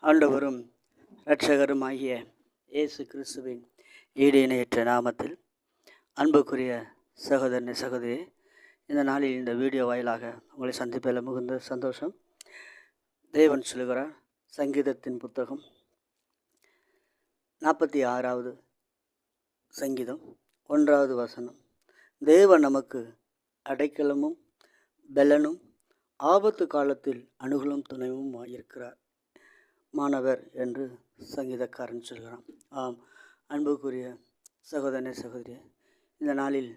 ஆண்டவரும் இரட்சகருமாகிய இயேசு கிறிஸ்துவின் ஈடு இணையற்ற நாமத்தில் அன்புக்குரிய சகோதரனை சகோதரியே, இந்த நாளில் இந்த வீடியோ வாயிலாக உங்களை சந்திப்பதில் மிகுந்த சந்தோஷம். தேவன் சொல்லுகிறார், சங்கீதத்தின் புத்தகம் 46வது சங்கீதம் 1வது வசனம், தேவன் நமக்கு அடைக்கலமும் பெலனும் ஆபத்து காலத்தில் அனுகூலம் துணைவும் இருக்கிறார் மாணவர் என்று சங்கீதக்காரன் சொல்கிறான். ஆம், அன்புக்குரிய சகோதரனை சகோதரியே, இந்த நாளில்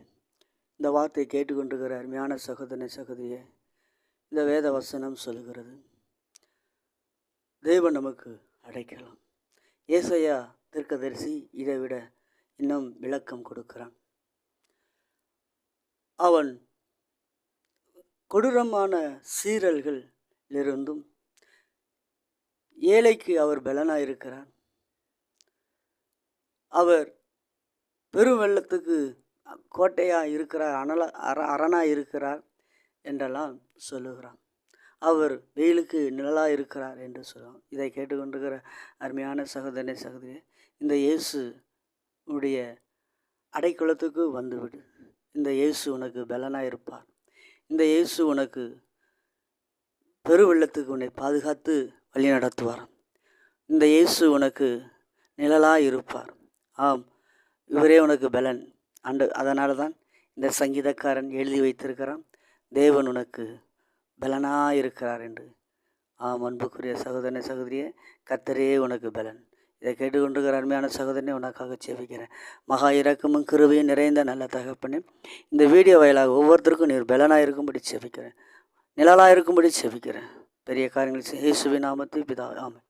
இந்த வார்த்தை கேட்டுக்கொண்டிருக்கிற அருமையான சகோதரனை சகோதரியே, இந்த வேத வசனம் சொல்லுகிறது, தேவன் நமக்கு அடைக்கலாம். ஏசாயா தீர்க்கதரிசி இதை விட இன்னும் விளக்கம் கொடுக்கிறான். அவன் கொடூரமான சீரல்களிலிருந்தும் ஏழைக்கு அவர் பலனாக இருக்கிறார். அவர் பெரும் வெள்ளத்துக்கு கோட்டையாக இருக்கிறார், அரணாக இருக்கிறார் என்றெல்லாம் சொல்லுகிறான். அவர் வெயிலுக்கு நிழலாக இருக்கிறார் என்று சொல்லுவான். இதை கேட்டுக்கொண்டிருக்கிற அருமையான சகோதரனை சகோதரியே, இந்த இயேசு உடைய அடைக்கலத்துக்கு வந்துவிடு. இந்த இயேசு உனக்கு பலனாக இருப்பார். இந்த இயேசு உனக்கு பெருவெள்ளத்துக்கு உன்னை பாதுகாத்து வழி நடத்துவார். இந்த இயேசு உனக்கு நிழலாக இருப்பார். ஆம், இவரே உனக்கு பலன். அதனால தான் இந்த சங்கீதக்காரன் எழுதி வைத்திருக்கிறான், தேவன் உனக்கு பலனாக இருக்கிறார் என்று. ஆம், அன்புக்குரிய சகோதரனை சகோதரியே, கர்த்தரே உனக்கு பலன். இதை கேட்டுக்கொண்டிருக்கிற அருமையான சகோதரனை உனக்காக ஜெபிக்கிறேன். மகா இரக்கமும் கிருபையும் நிறைந்த நல்ல தகப்பனே, இந்த வீடியோ வாயிலாக ஒவ்வொருத்தருக்கும் நீர் பலனாக இருக்கும்படி ஜெபிக்கிறேன், நிழலாக இருக்கும்படி ஜெபிக்கிறேன். பெரிய காரியங்கள் இயேசுவின் நாமத்தில் பிதாவே, ஆமென்.